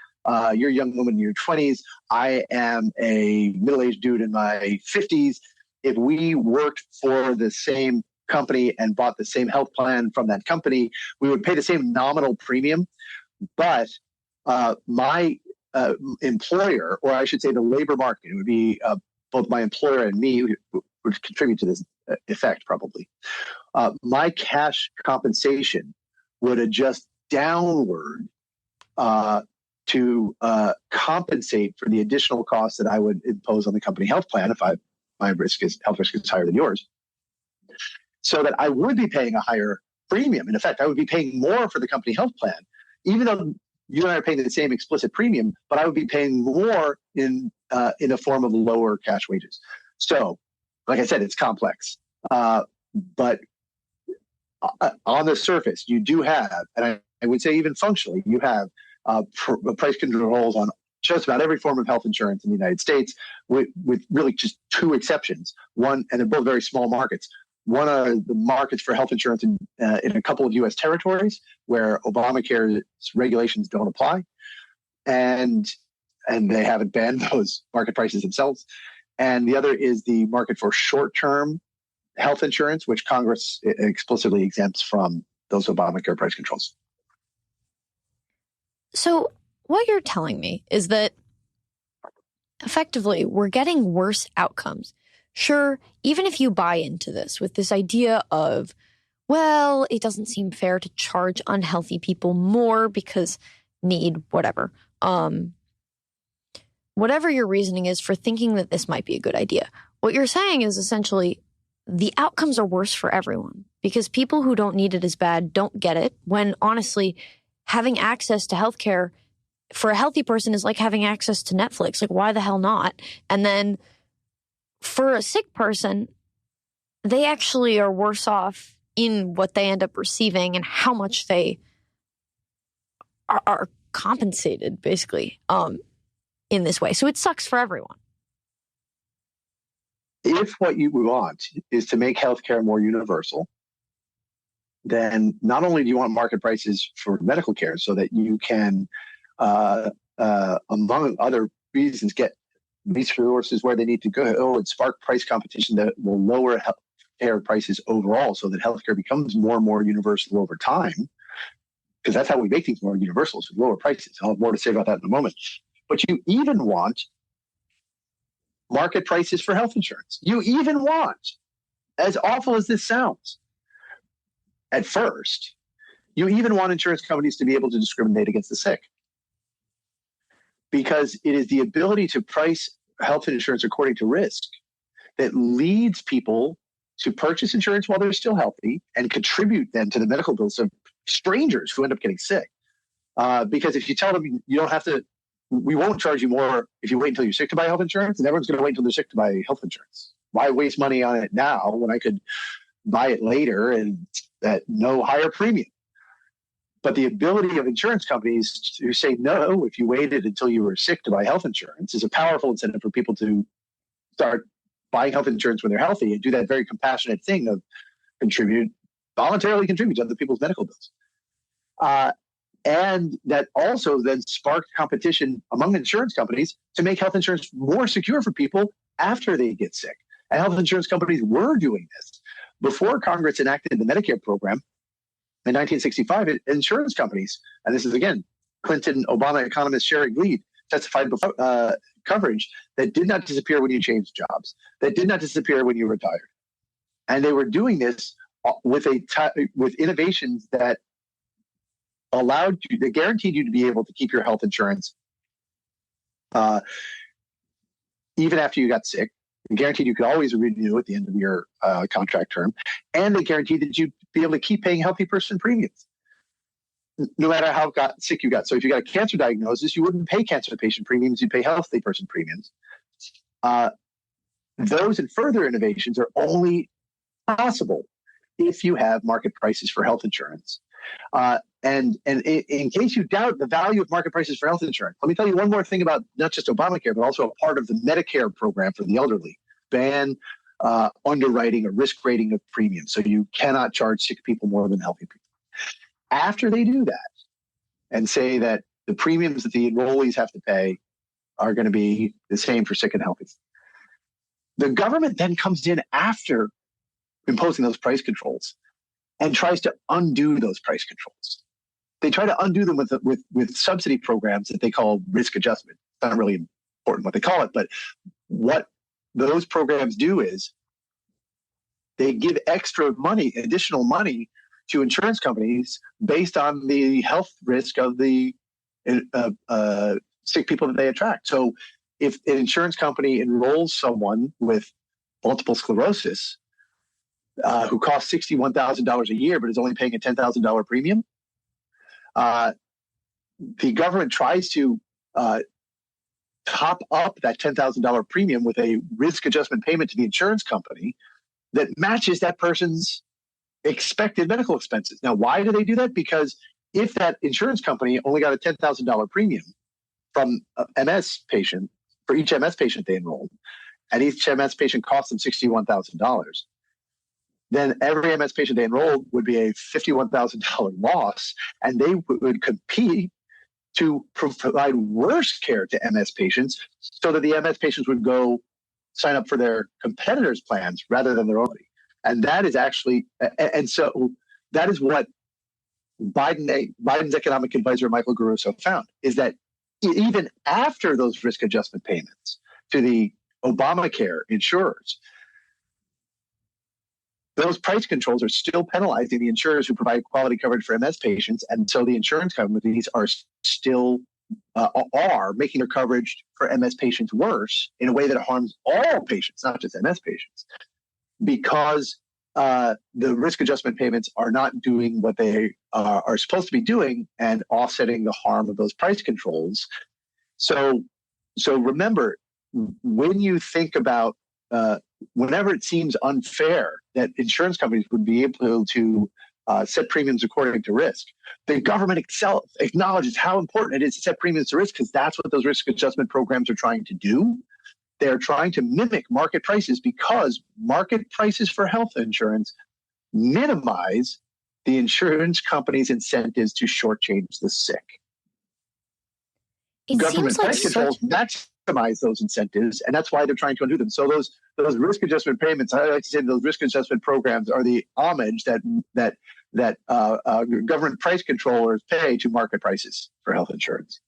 you're a young woman in your 20s. I am a middle-aged dude in my 50s. If we worked for the same company and bought the same health plan from that company, we would pay the same nominal premium. But my employer, or I should say the labor market, it would be both my employer and me who would contribute to this effect probably. My cash compensation would adjust downward to compensate for the additional costs that I would impose on the company health plan if my health risk is higher than yours, so that I would be paying a higher premium. In effect, I would be paying more for the company health plan, even though you and I are paying the same explicit premium, but I would be paying more in the form of lower cash wages. So, like I said, it's complex. But on the surface, you do have, and I would say even functionally, you have price controls on just about every form of health insurance in the United States, with really just two exceptions. One, and they're both very small markets. One are the markets for health insurance in a couple of U.S. territories where Obamacare's regulations don't apply, and they haven't banned those market prices themselves. And the other is the market for short-term health insurance, which Congress explicitly exempts from those Obamacare price controls. So what you're telling me is that effectively we're getting worse outcomes. Sure, even if you buy into this with this idea of, well, it doesn't seem fair to charge unhealthy people more because need whatever. Whatever your reasoning is for thinking that this might be a good idea, what you're saying is essentially the outcomes are worse for everyone because people who don't need it as bad don't get it, when honestly, having access to healthcare for a healthy person is like having access to Netflix. Like, why the hell not? And then for a sick person, they actually are worse off in what they end up receiving and how much they are compensated, basically, in this way. So it sucks for everyone. If what you want is to make healthcare more universal, then not only do you want market prices for medical care so that you can, among other reasons, get resources where they need to go and spark price competition that will lower healthcare prices overall so that healthcare becomes more and more universal over time, because that's how we make things more universal, is with lower prices. I'll have more to say about that in a moment. But you even want market prices for health insurance. You even want, as awful as this sounds, at first, you even want insurance companies to be able to discriminate against the sick. Because it is the ability to price health insurance according to risk that leads people to purchase insurance while they're still healthy and contribute then to the medical bills of strangers who end up getting sick. Because if you tell them you don't have to, we won't charge you more if you wait until you're sick to buy health insurance, and everyone's going to wait until they're sick to buy health insurance. Why waste money on it now when I could buy it later and at no higher premium? But the ability of insurance companies to say no if you waited until you were sick to buy health insurance is a powerful incentive for people to start buying health insurance when they're healthy and do that very compassionate thing of voluntarily contribute to other people's medical bills. And that also then sparked competition among insurance companies to make health insurance more secure for people after they get sick. And health insurance companies were doing this. Before Congress enacted the Medicare program in 1965, insurance companies, and this is again, Clinton, Obama economist Sherry Gleed testified before coverage that did not disappear when you changed jobs, that did not disappear when you retired. And they were doing this with innovations that guaranteed you to be able to keep your health insurance even after you got sick. They guaranteed you could always renew at the end of your contract term. And they guaranteed that you'd be able to keep paying healthy person premiums, no matter how sick you got. So if you got a cancer diagnosis, you wouldn't pay cancer patient premiums, you'd pay healthy person premiums. Those and further innovations are only possible if you have market prices for health insurance. And in case you doubt the value of market prices for health insurance, let me tell you one more thing about not just Obamacare, but also a part of the Medicare program for the elderly. Ban underwriting or risk rating of premiums. So you cannot charge sick people more than healthy people. After they do that and say that the premiums that the enrollees have to pay are going to be the same for sick and healthy, the government then comes in after imposing those price controls and tries to undo those price controls. They try to undo them with subsidy programs that they call risk adjustment. It's not really important what they call it, but what those programs do is they give extra money, additional money to insurance companies based on the health risk of the sick people that they attract. So if an insurance company enrolls someone with multiple sclerosis who costs $61,000 a year but is only paying a $10,000 premium, the government tries to top up that $10,000 premium with a risk adjustment payment to the insurance company that matches that person's expected medical expenses. Now, why do they do that? Because if that insurance company only got a $10,000 premium from an MS patient, for each MS patient they enrolled, and each MS patient cost them $61,000, then every MS patient they enrolled would be a $51,000 loss, and they would compete to provide worse care to MS patients so that the MS patients would go sign up for their competitors' plans rather than their own. And that is actually, and so that is what Biden's economic advisor, Michael Caruso, found, is that even after those risk adjustment payments to the Obamacare insurers, those price controls are still penalizing the insurers who provide quality coverage for MS patients. And so the insurance companies are still are making their coverage for MS patients worse in a way that harms all patients, not just MS patients, because the risk adjustment payments are not doing what they are supposed to be doing and offsetting the harm of those price controls. So remember, when you think about whenever it seems unfair that insurance companies would be able to set premiums according to risk, the government itself acknowledges how important it is to set premiums to risk, because that's what those risk adjustment programs are trying to do. They're trying to mimic market prices because market prices for health insurance minimize the insurance company's incentives to shortchange the sick. Government price controls maximize those incentives, and that's why they're trying to undo them. So those risk adjustment payments, I like to say those risk adjustment programs are the homage that government price controllers pay to market prices for health insurance.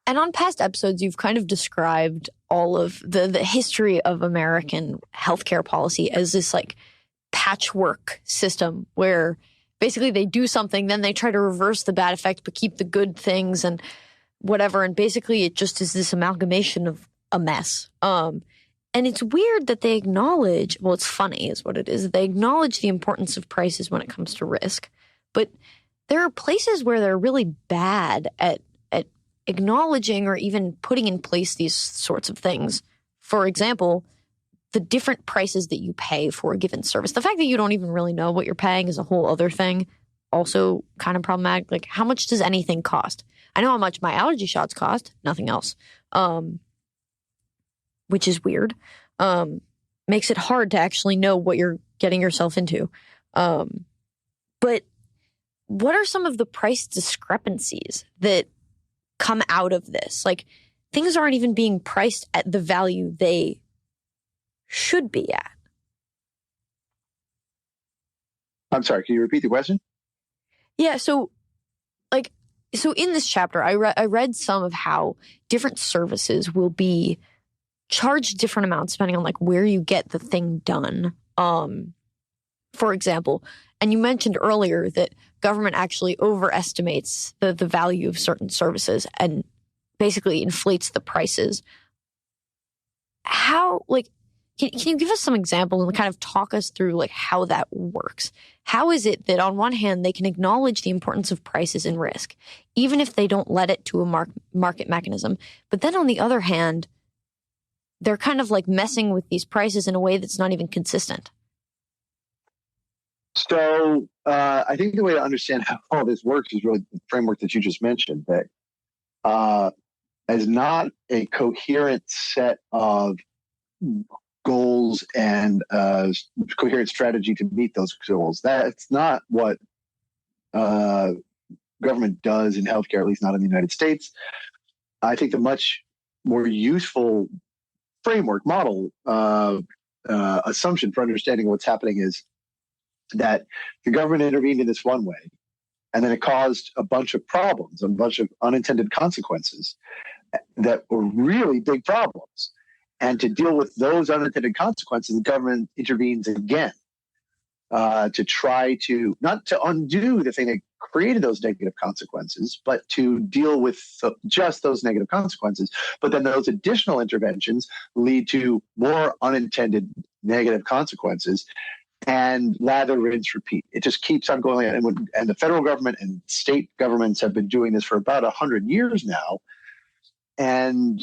And on past episodes, you've kind of described all of the history of American healthcare policy as this like patchwork system where basically they do something, then they try to reverse the bad effects but keep the good things and whatever. And basically it just is this amalgamation of a mess. And it's weird that they acknowledge, well, it's funny is what it is. They acknowledge the importance of prices when it comes to risk. But there are places where they're really bad at acknowledging or even putting in place these sorts of things. For example, the different prices that you pay for a given service. The fact that you don't even really know what you're paying is a whole other thing. Also kind of problematic. Like, how much does anything cost? I know how much my allergy shots cost, nothing else. Which is weird. Makes it hard to actually know what you're getting yourself into. But what are some of the price discrepancies that come out of this? Like, things aren't even being priced at the value they should be at. I'm sorry, can you repeat the question? Yeah, so in this chapter, I read some of how different services will be charged different amounts depending on like where you get the thing done. For example, and you mentioned earlier that government actually overestimates the value of certain services and basically inflates the prices how, like, can you give us some examples and kind of talk us through like how that works? How is it that on one hand, they can acknowledge the importance of prices and risk, even if they don't let it to a market mechanism? But then on the other hand, they're kind of like messing with these prices in a way that's not even consistent. So I think the way to understand how all this works is really the framework that you just mentioned, that is not a coherent set of goals and coherent strategy to meet those goals. That's not what government does in healthcare, at least not in the United States. I think the much more useful framework, model, assumption for understanding what's happening is that the government intervened in this one way, and then it caused a bunch of problems, a bunch of unintended consequences that were really big problems. And to deal with those unintended consequences, the government intervenes again to try to, not to undo the thing that created those negative consequences, but to deal with just those negative consequences. But then those additional interventions lead to more unintended negative consequences. And lather, rinse, repeat. It just keeps on going. And the federal government and state governments have been doing this for about 100 years now, and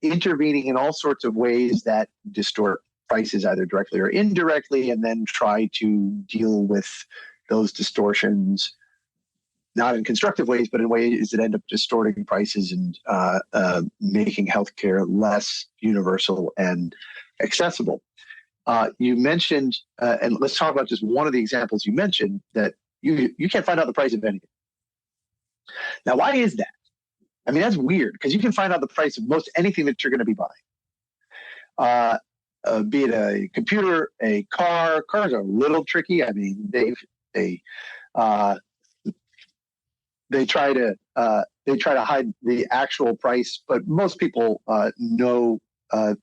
intervening in all sorts of ways that distort prices either directly or indirectly, and then try to deal with those distortions, not in constructive ways, but in ways that end up distorting prices and making healthcare less universal and accessible. You mentioned, and let's talk about just one of the examples you mentioned, that you can't find out the price of anything. Now, why is that? I mean, that's weird, because you can find out the price of most anything that you're going to be buying. Be it a computer, a car. Cars are a little tricky. I mean, they try to hide the actual price, but most people know how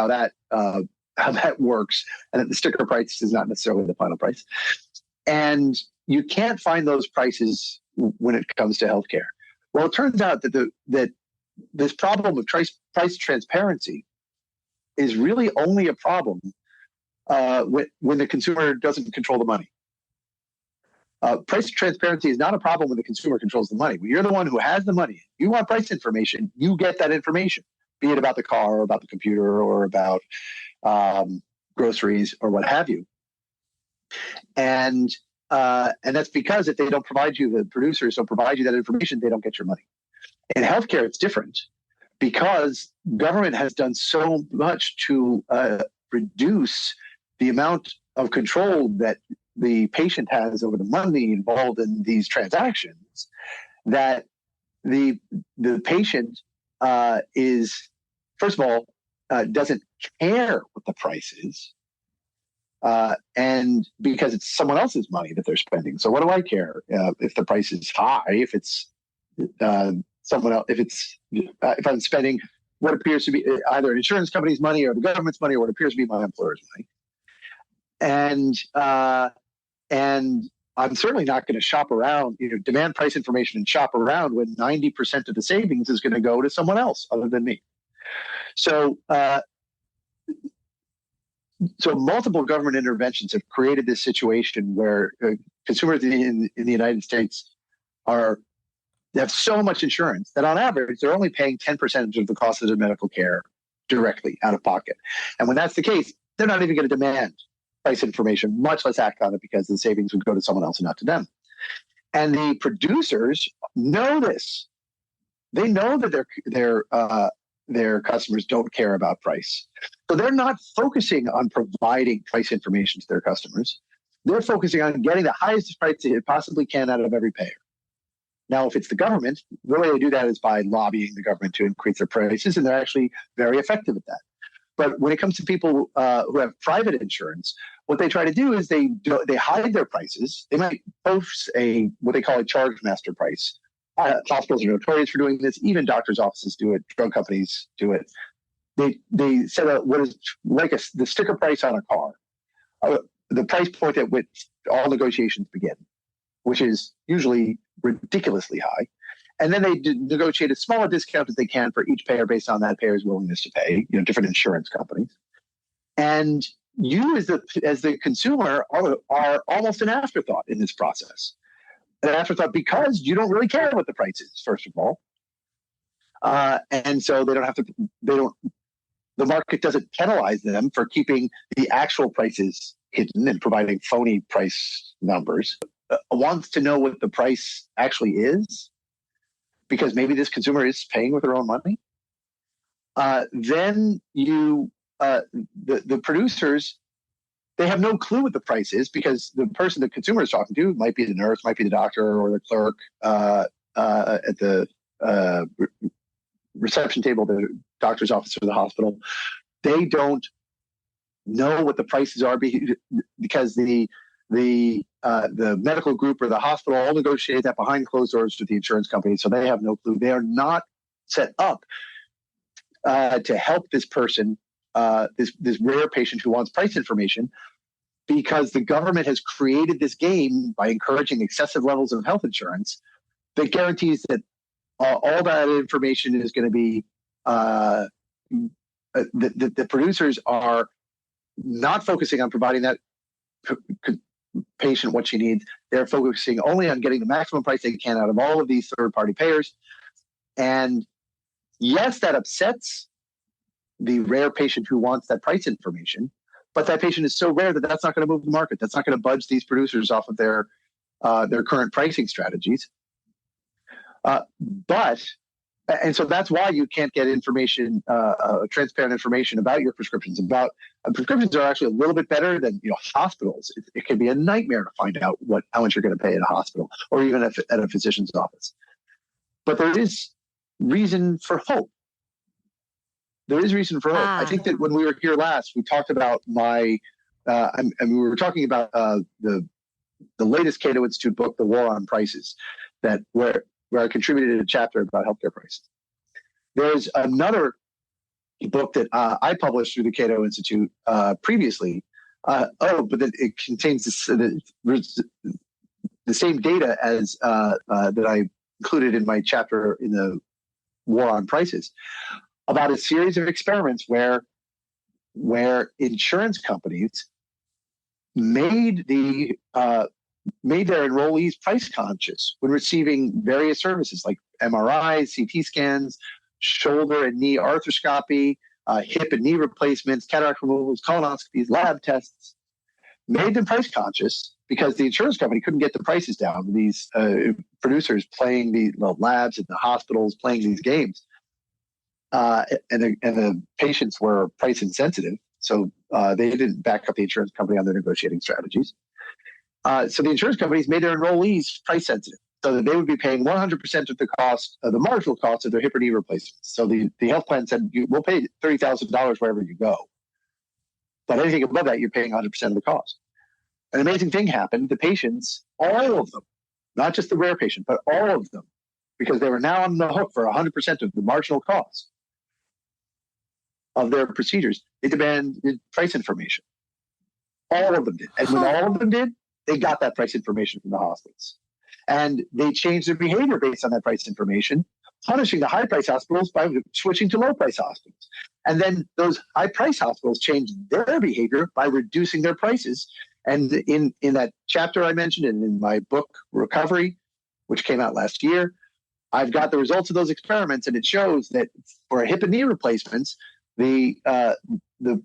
that works, and that the sticker price is not necessarily the final price. And you can't find those prices when it comes to healthcare. Well, it turns out that this problem of price transparency is really only a problem when the consumer doesn't control the money. Price transparency is not a problem when the consumer controls the money. When you're the one who has the money, you want price information, you get that information, be it about the car or about the computer or about groceries or what have you. And that's because if they don't provide you, the producers don't provide you that information, they don't get your money. In healthcare, it's different, because government has done so much to reduce the amount of control that the patient has over the money involved in these transactions, that the patient is, first of all, doesn't care what the price is, and because it's someone else's money that they're spending. So what do I care if the price is high? If it's someone else, if I'm spending what appears to be either an insurance company's money or the government's money or what appears to be my employer's money, and I'm certainly not going to shop around, demand price information and shop around when 90% of the savings is going to go to someone else other than me. So multiple government interventions have created this situation where consumers in the United States have so much insurance that on average, they're only paying 10% of the cost of their medical care directly out of pocket. And when that's the case, they're not even going to demand price information, much less act on it, because the savings would go to someone else and not to them. And the producers know this. They know that their customers don't care about price. So they're not focusing on providing price information to their customers. They're focusing on getting the highest price they possibly can out of every payer. Now, if it's the government, the way they do that is by lobbying the government to increase their prices, and they're actually very effective at that. But when it comes to people who have private insurance, what they try to do is they hide their prices. They might post what they call a charge master price. Hospitals are notorious for doing this. Even doctors' offices do it. Drug companies do it. They set up what is like the sticker price on a car, the price point at which all negotiations begin, which is usually ridiculously high. And then they negotiate a smaller discount as they can for each payer based on that payer's willingness to pay, different insurance companies. And you as the consumer are almost an afterthought in this process. An afterthought because you don't really care what the price is, first of all. And so the market doesn't penalize them for keeping the actual prices hidden and providing phony price numbers. Wants to know what the price actually is because maybe this consumer is paying with their own money. Then the producers, they have no clue what the price is because the person the consumer is talking to might be the nurse, might be the doctor or the clerk at the reception table, the doctor's office or the hospital. They don't know what the prices are because the medical group or the hospital all negotiate that behind closed doors with the insurance company, so they have no clue. They are not set up to help this person, this rare patient who wants price information, because the government has created this game by encouraging excessive levels of health insurance that guarantees that all that information is going to be the producers are not focusing on providing that patient what she needs. They're focusing only on getting the maximum price they can out of all of these third-party payers. And yes, that upsets the rare patient who wants that price information, but that patient is so rare that that's not going to move the market. That's not going to budge these producers off of their current pricing strategies. And so that's why you can't get information, transparent information about your prescriptions. Prescriptions are actually a little bit better than hospitals. It can be a nightmare to find out how much you're going to pay at a hospital or even at a physician's office. But there is reason for hope. There is reason for hope. I think that when we were here last, we talked about we were talking about the latest Cato Institute book, The War on Prices, where I contributed a chapter about healthcare prices. There's another book that I published through the Cato Institute previously. But it contains the same data as that I included in my chapter in the War on Prices, about a series of experiments where insurance companies made their enrollees price conscious when receiving various services like MRIs, CT scans, shoulder and knee arthroscopy, hip and knee replacements, cataract removals, colonoscopies, lab tests. Made them price conscious because the insurance company couldn't get the prices down. These producers playing the labs and the hospitals playing these games. And the patients were price insensitive, so they didn't back up the insurance company on their negotiating strategies. So the insurance companies made their enrollees price sensitive, so that they would be paying 100% of the cost, of the marginal cost of their hip or knee replacements. So the health plan said, we'll pay $30,000 wherever you go, but anything above that, you're paying 100% of the cost. An amazing thing happened. The patients, all of them, not just the rare patient, but all of them, because they were now on the hook for 100% of the marginal cost of their procedures, they demanded price information. All of them did. And when all of them did, they got that price information from the hospitals. And they changed their behavior based on that price information, punishing the high-price hospitals by switching to low-price hospitals. And then those high-price hospitals changed their behavior by reducing their prices. And in that chapter I mentioned, and in my book, Recovery, which came out last year, I've got the results of those experiments, and it shows that for hip and knee replacements, the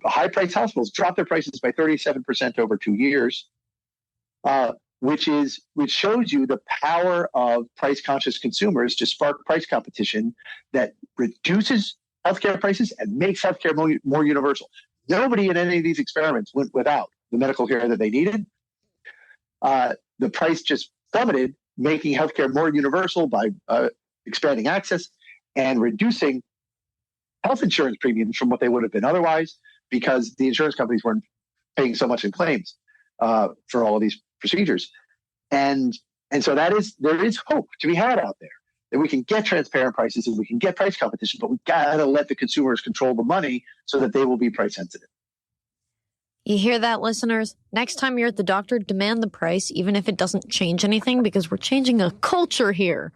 high-price hospitals dropped their prices by 37% over 2 years, which shows you the power of price-conscious consumers to spark price competition that reduces healthcare prices and makes healthcare more universal. Nobody in any of these experiments went without the medical care that they needed. The price just plummeted, making healthcare more universal by expanding access and reducing health insurance premiums from what they would have been otherwise, because the insurance companies weren't paying so much in claims for all of these procedures. And so there is hope to be had out there, that we can get transparent prices and we can get price competition, but we got to let the consumers control the money so that they will be price sensitive. You hear that, listeners? Next time you're at the doctor, demand the price, even if it doesn't change anything, because we're changing a culture here.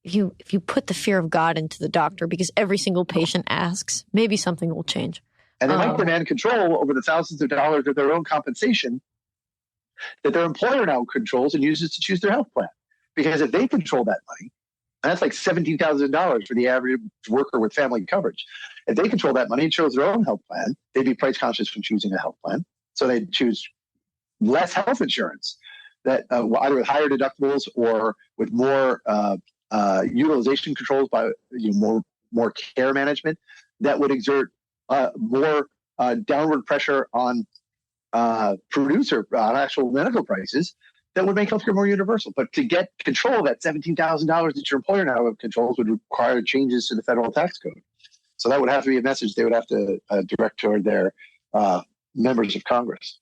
if you put the fear of God into the doctor, because every single patient asks, maybe something will change. And they might demand control over the thousands of dollars of their own compensation that their employer now controls and uses to choose their health plan. Because if they control that money, and that's like $17,000 for the average worker with family coverage. If they control that money and chose their own health plan, they'd be price conscious when choosing a health plan. So they'd choose less health insurance that either with higher deductibles or with more utilization controls by more care management that would exert more downward pressure on on actual medical prices that would make healthcare more universal. But to get control of that $17,000 that your employer now controls would require changes to the federal tax code. So that would have to be a message they would have to direct toward their members of Congress.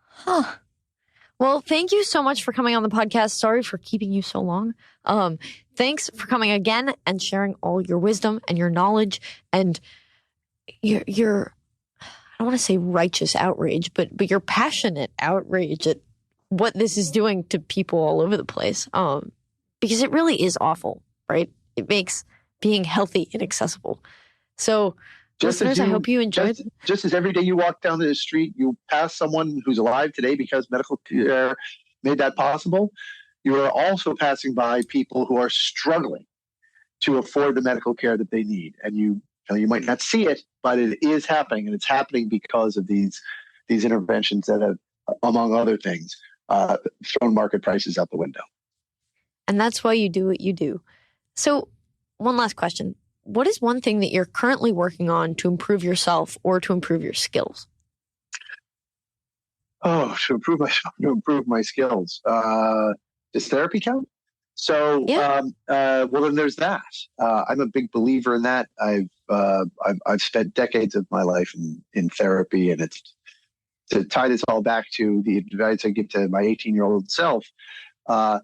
Huh. Well, thank you so much for coming on the podcast. Sorry for keeping you so long. Thanks for coming again and sharing all your wisdom and your knowledge and your I don't want to say righteous outrage, but your passionate outrage at what this is doing to people all over the place. Because it really is awful, right? It makes being healthy inaccessible. So listeners, I hope you enjoyed. Just as every day you walk down the street, you pass someone who's alive today because medical care made that possible, you are also passing by people who are struggling to afford the medical care that they need. And you might not see it, but it is happening. And it's happening because of these interventions that have, among other things, thrown market prices out the window. And that's why you do what you do. So one last question. What is one thing that you're currently working on to improve yourself or to improve your skills? Oh, to improve my skills. Does therapy count? So, yeah. Well, then there's that. I'm a big believer in that. I've spent decades of my life in therapy, and it's to tie this all back to the advice I give to my 18-year-old self. A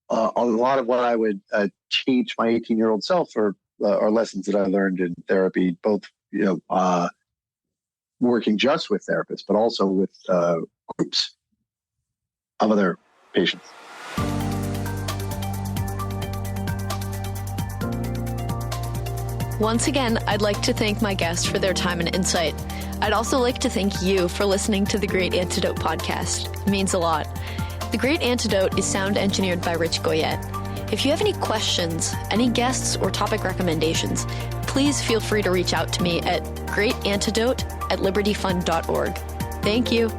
lot of what I would teach my 18-year-old self are lessons that I learned in therapy, both working just with therapists, but also with groups of other patients. Once again, I'd like to thank my guests for their time and insight. I'd also like to thank you for listening to the Great Antidote podcast. It means a lot. The Great Antidote is sound engineered by Rich Goyette. If you have any questions, any guests, or topic recommendations, please feel free to reach out to me at greatantidote@libertyfund.org. Thank you.